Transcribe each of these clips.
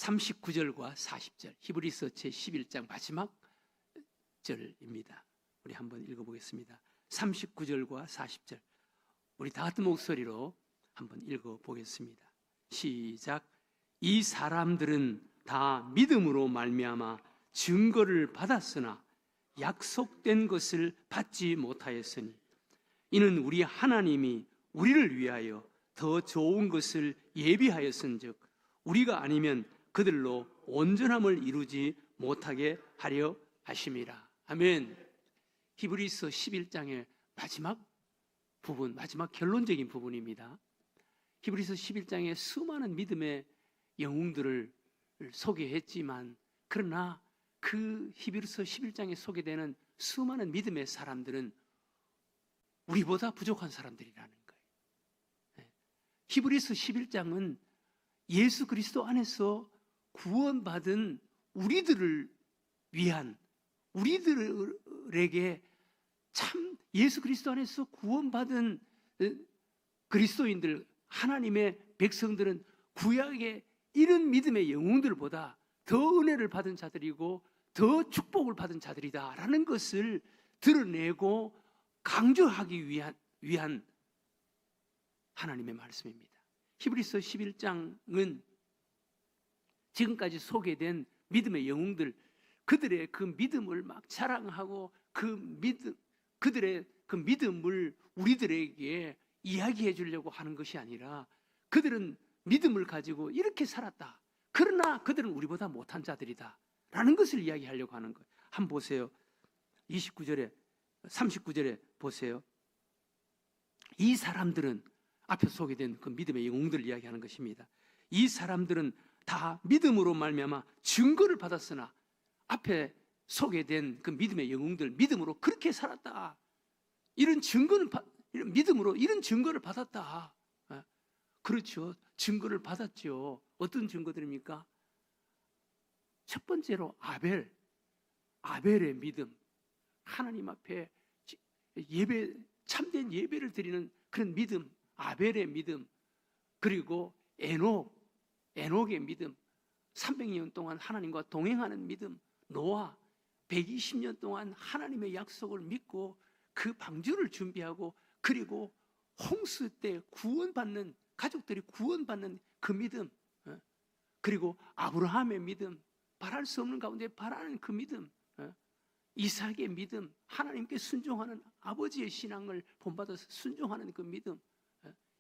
39절과 40절, 히브리서 제11장 마지막 절입니다. 우리 한번 읽어보겠습니다. 39절과 40절, 우리 다 같은 목소리로 한번 읽어보겠습니다. 시작. 이 사람들은 다 믿음으로 말미암아 증거를 받았으나 약속된 것을 받지 못하였으니 이는 우리 하나님이 우리를 위하여 더 좋은 것을 예비하였은즉 우리가 아니면 그들로 온전함을 이루지 못하게 하려 하심이라. 아멘. 히브리서 11장의 마지막 부분, 마지막 결론적인 부분입니다. 히브리서 11장에 수많은 믿음의 영웅들을 소개했지만, 그러나 그 히브리서 11장에 소개되는 수많은 믿음의 사람들은 우리보다 부족한 사람들이라는 거예요. 히브리서 11장은 예수 그리스도 안에서 구원받은 우리들을 위한, 우리들에게 참 예수 그리스도 안에서 구원받은 그리스도인들, 하나님의 백성들은 구약의 이런 믿음의 영웅들보다 더 은혜를 받은 자들이고 더 축복을 받은 자들이다라는 것을 드러내고 강조하기 위한 하나님의 말씀입니다. 히브리서 11장은 지금까지 소개된 믿음의 영웅들, 그들의 그 믿음을 막 자랑하고 그들의 그 믿음을 우리들에게 이야기해 주려고 하는 것이 아니라, 그들은 믿음을 가지고 이렇게 살았다, 그러나 그들은 우리보다 못한 자들이다 라는 것을 이야기하려고 하는 거예요. 한번 보세요. 39절에 보세요. 이 사람들은, 앞에 소개된 그 믿음의 영웅들을 이야기하는 것입니다. 이 사람들은 다 믿음으로 말미암아 증거를 받았으나, 앞에 소개된 그 믿음의 영웅들, 믿음으로 그렇게 살았다, 이런 증거는, 믿음으로 이런 증거를 받았다. 그렇죠. 증거를 받았죠. 어떤 증거들입니까? 첫 번째로 아벨의 믿음, 하나님 앞에 참된 예배를 드리는 그런 믿음, 아벨의 믿음. 그리고 에녹의 믿음, 300년 동안 하나님과 동행하는 믿음. 노아, 120년 동안 하나님의 약속을 믿고 그 방주를 준비하고, 그리고 홍수 때 구원받는, 가족들이 구원받는 그 믿음. 그리고 아브라함의 믿음, 바랄 수 없는 가운데 바라는 그 믿음. 이삭의 믿음, 하나님께 순종하는 아버지의 신앙을 본받아서 순종하는 그 믿음.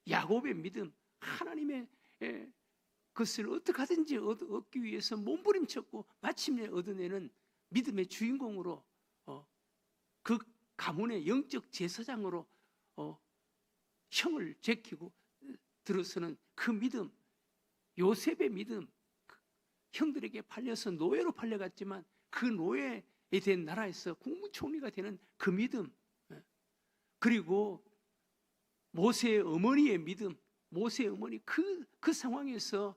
야곱의 믿음, 하나님의 것을 어떻게 하든지 얻기 위해서 몸부림쳤고 마침내 얻어내는 믿음의 주인공으로, 그 가문의 영적 제사장으로 형을 제키고 들어서는 그 믿음. 요셉의 믿음, 형들에게 팔려서 노예로 팔려갔지만 그 노예에 된 나라에서 국무총리가 되는 그 믿음. 그리고 모세의 어머니의 믿음, 모세의 어머니, 그 상황에서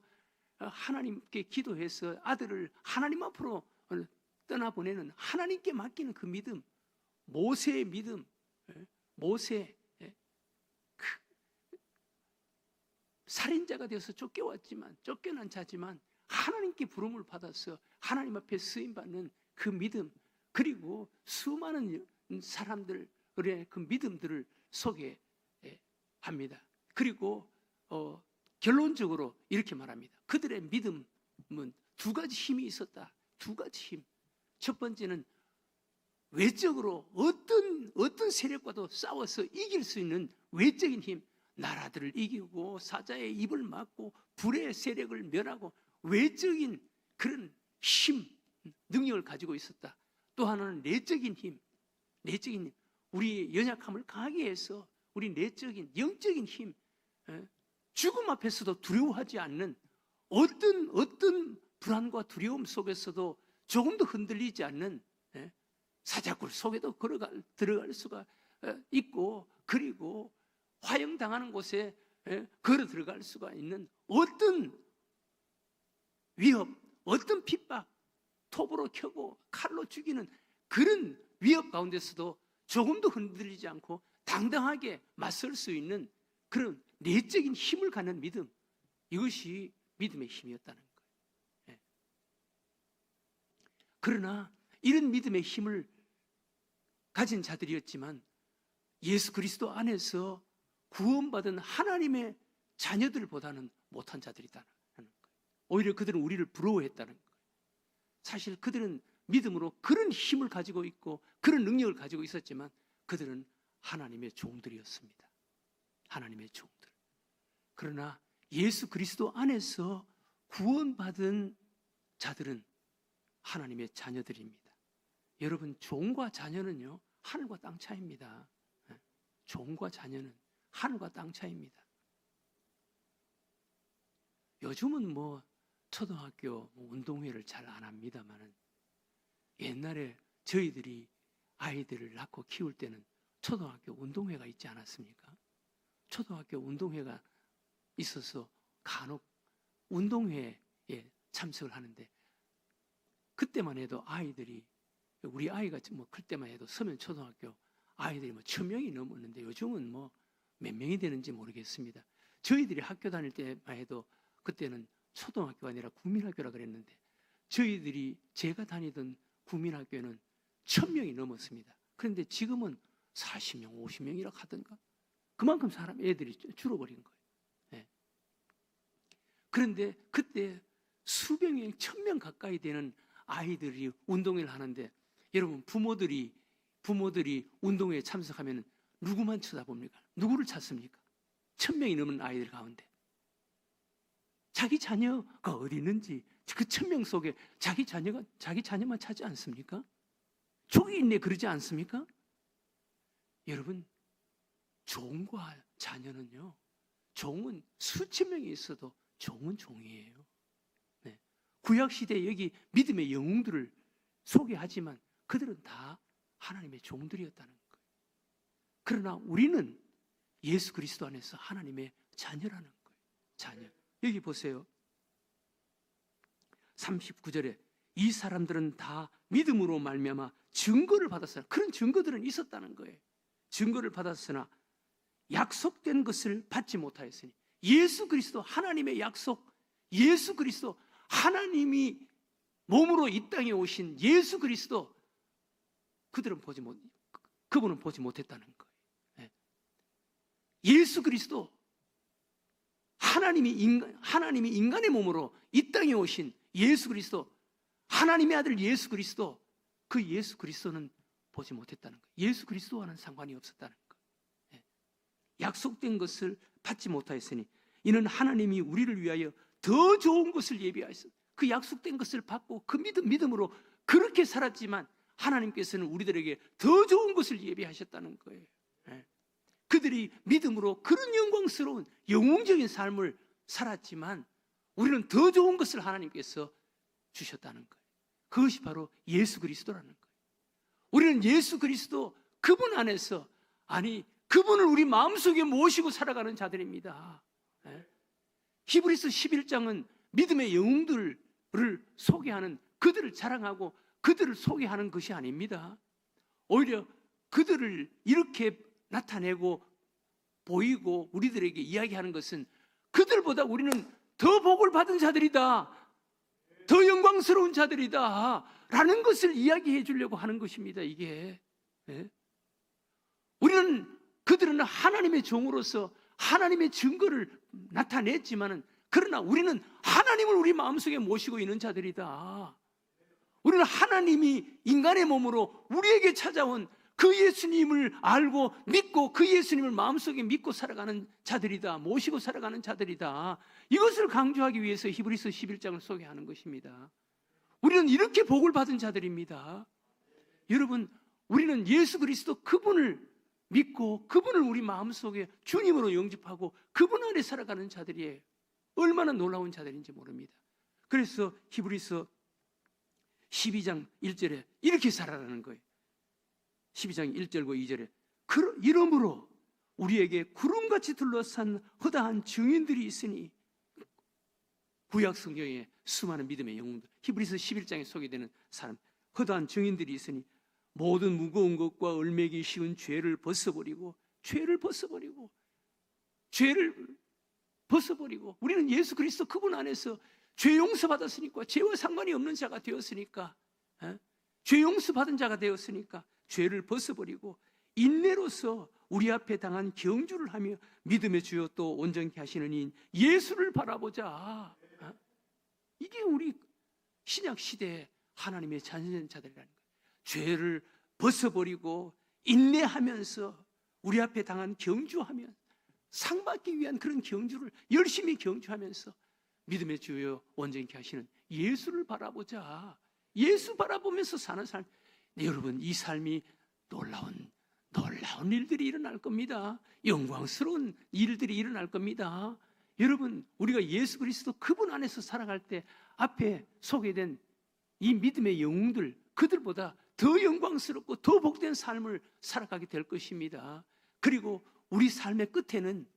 하나님께 기도해서 아들을 하나님 앞으로 떠나보내는, 하나님께 맡기는 그 믿음. 모세의 믿음, 모세, 살인자가 되어서 쫓겨난 자지만 하나님께 부름을 받아서 하나님 앞에 쓰임받는 그 믿음. 그리고 수많은 사람들의 그 믿음들을 소개합니다. 그리고 결론적으로 이렇게 말합니다. 그들의 믿음은 두 가지 힘이 있었다. 두 가지 힘. 첫 번째는 외적으로 어떤 세력과도 싸워서 이길 수 있는 외적인 힘, 나라들을 이기고 사자의 입을 막고 불의 세력을 멸하고 외적인 그런 힘, 능력을 가지고 있었다. 또 하나는 내적인 힘, 우리의 연약함을 강하게 해서 우리 내적인 영적인 힘, 죽음 앞에서도 두려워하지 않는, 어떤 불안과 두려움 속에서도 조금도 흔들리지 않는, 사자굴 속에도 들어갈 수가 있고, 그리고 화형당하는 곳에 걸어 들어갈 수가 있는 어떤 위협, 어떤 핍박, 톱으로 켜고 칼로 죽이는 그런 위협 가운데서도 조금도 흔들리지 않고 당당하게 맞설 수 있는 그런 내적인 힘을 갖는 믿음, 이것이 믿음의 힘이었다는 거예요. 그러나 이런 믿음의 힘을 가진 자들이었지만 예수 그리스도 안에서 구원받은 하나님의 자녀들보다는 못한 자들이다는 거예요. 오히려 그들은 우리를 부러워했다는 거예요. 사실 그들은 믿음으로 그런 힘을 가지고 있고 그런 능력을 가지고 있었지만 그들은 하나님의 종들이었습니다. 하나님의 종들. 그러나 예수 그리스도 안에서 구원받은 자들은 하나님의 자녀들입니다. 여러분, 종과 자녀는요, 하늘과 땅 차이입니다. 종과 자녀는 하늘과 땅 차이입니다. 요즘은 초등학교 운동회를 잘 안 합니다만 옛날에 저희들이 아이들을 낳고 키울 때는 초등학교 운동회가 있지 않았습니까? 초등학교 운동회가 있어서 간혹 운동회에 참석을 하는데 그때만 해도 아이들이 우리 아이가 클 때만 해도 서면 초등학교 아이들이 1000명이 넘었는데 요즘은 몇 명이 되는지 모르겠습니다. 저희들이 학교 다닐 때만 해도 그때는 초등학교가 아니라 국민학교라 그랬는데 제가 다니던 국민학교는 1000명이 넘었습니다. 그런데 지금은 40명, 50명이라 하던가 그만큼 애들이 줄어버린 거예요. 네. 그런데 그때 수백 명, 1000명 가까이 되는 아이들이 운동회를 하는데 여러분 부모들이 운동회에 참석하면 누구만 쳐다봅니까? 누구를 찾습니까? 1000명이 넘는 아이들 가운데 자기 자녀가 어디 있는지 그 1000명 속에 자기 자녀만 찾지 않습니까? 족이 있네 그러지 않습니까? 여러분, 종과 자녀는요, 종은 수천 명이 있어도 종은 종이에요. 네. 구약시대에 여기 믿음의 영웅들을 소개하지만 그들은 다 하나님의 종들이었다는 거예요. 그러나 우리는 예수 그리스도 안에서 하나님의 자녀라는 거예요. 자녀. 여기 보세요. 39절에 이 사람들은 다 믿음으로 말미암아 증거를 받았으나, 그런 증거들은 있었다는 거예요. 증거를 받았으나 약속된 것을 받지 못하였으니, 예수 그리스도 하나님의 약속, 예수 그리스도 하나님이 몸으로 이 땅에 오신 예수 그리스도 그분은 보지 못했다는 거예요. 예수 그리스도 하나님이 인간의 몸으로 이 땅에 오신 예수 그리스도, 하나님의 아들 예수 그리스도, 그 예수 그리스도는 보지 못했다는 거예요. 예수 그리스도와는 상관이 없었다는 거예요. 약속된 것을 받지 못하였으니 이는 하나님이 우리를 위하여 더 좋은 것을 예비하였어. 그 약속된 것을 받고 그 믿음으로 그렇게 살았지만 하나님께서는 우리들에게 더 좋은 것을 예비하셨다는 거예요. 그들이 믿음으로 그런 영광스러운 영웅적인 삶을 살았지만 우리는 더 좋은 것을 하나님께서 주셨다는 거예요. 그것이 바로 예수 그리스도라는 거예요. 우리는 예수 그리스도 그분 안에서, 그분을 우리 마음속에 모시고 살아가는 자들입니다. 히브리서 11장은 믿음의 영웅들을 소개하는, 그들을 자랑하고 그들을 소개하는 것이 아닙니다. 오히려 그들을 이렇게 나타내고 보이고 우리들에게 이야기하는 것은 그들보다 우리는 더 복을 받은 자들이다, 더 영광스러운 자들이다 라는 것을 이야기해 주려고 하는 것입니다. 이게 그들은 하나님의 종으로서 하나님의 증거를 나타냈지만은, 그러나 우리는 하나님을 우리 마음속에 모시고 있는 자들이다. 우리는 하나님이 인간의 몸으로 우리에게 찾아온 그 예수님을 알고 믿고 그 예수님을 마음속에 믿고 살아가는 자들이다, 모시고 살아가는 자들이다. 이것을 강조하기 위해서 히브리서 11장을 소개하는 것입니다. 우리는 이렇게 복을 받은 자들입니다. 여러분, 우리는 예수 그리스도 그분을 믿고 그분을 우리 마음속에 주님으로 영접하고 그분 안에 살아가는 자들이에요. 얼마나 놀라운 자들인지 모릅니다. 그래서 히브리서 12장 1절에 이렇게 살아라는 거예요. 12장 1절과 2절에 이러므로 우리에게 구름같이 둘러싼 허다한 증인들이 있으니, 구약 성경에 수많은 믿음의 영웅들, 히브리서 11장에 소개되는 사람, 허다한 증인들이 있으니 모든 무거운 것과 얼매기 쉬운 죄를 벗어버리고 우리는 예수 그리스도 그분 안에서 죄 용서받았으니까, 죄와 상관이 없는 자가 되었으니까 죄 용서 받은 자가 되었으니까 죄를 벗어버리고 인내로서 우리 앞에 당한 경주를 하며 믿음의 주요 또 온전케 하시는 이인 예수를 바라보자. 이게 우리 신약 시대의 하나님의 자녀된 자들이라는 거예요. 죄를 벗어버리고 인내하면서 우리 앞에 당한 경주하며 상 받기 위한 그런 경주를 열심히 경주하면서 믿음의 주요 온전케 하시는 예수를 바라보자. 예수 바라보면서 사는 삶. 네, 여러분, 이 삶이 놀라운 일들이 일어날 겁니다. 영광스러운 일들이 일어날 겁니다. 여러분, 우리가 예수 그리스도 그분 안에서 살아갈 때 앞에 소개된 이 믿음의 영웅들, 그들보다 더 영광스럽고 더 복된 삶을 살아가게 될 것입니다. 그리고 우리 삶의 끝에는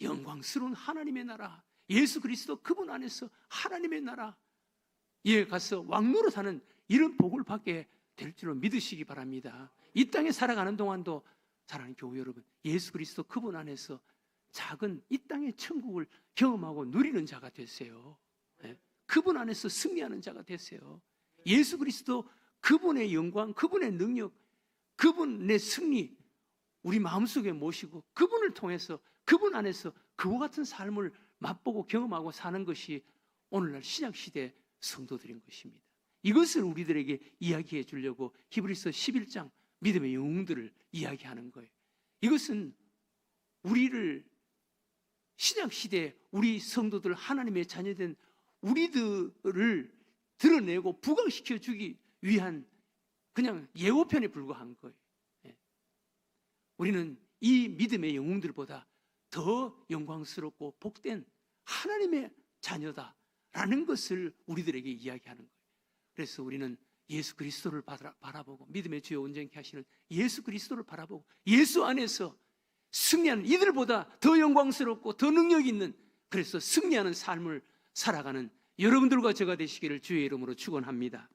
영광스러운 하나님의 나라, 예수 그리스도 그분 안에서 하나님의 나라에 가서 왕노릇하는 이런 복을 받게 될 줄로 믿으시기 바랍니다. 이 땅에 살아가는 동안도 사랑하는 교회 여러분, 예수 그리스도 그분 안에서 작은 이 땅의 천국을 경험하고 누리는 자가 되세요. 그분 안에서 승리하는 자가 되세요. 예수 그리스도 그분의 영광, 그분의 능력, 그분의 승리 우리 마음속에 모시고 그분을 통해서 그분 안에서 그와 같은 삶을 맛보고 경험하고 사는 것이 오늘날 신약시대 성도들인 것입니다. 이것을 우리들에게 이야기해 주려고 히브리서 11장 믿음의 영웅들을 이야기하는 거예요. 이것은 우리를 신약시대 우리 성도들 하나님의 자녀된 우리들을 드러내고 부각시켜 주기 위한 그냥 예고편에 불과한 거예요. 우리는 이 믿음의 영웅들보다 더 영광스럽고 복된 하나님의 자녀다라는 것을 우리들에게 이야기하는 거예요. 그래서 우리는 예수 그리스도를 바라보고 믿음의 주요 온전케 하시는 예수 그리스도를 바라보고 예수 안에서 승리하는 이들보다 더 영광스럽고 더 능력 있는, 그래서 승리하는 삶을 살아가는 여러분들과 제가 되시기를 주의 이름으로 축원합니다.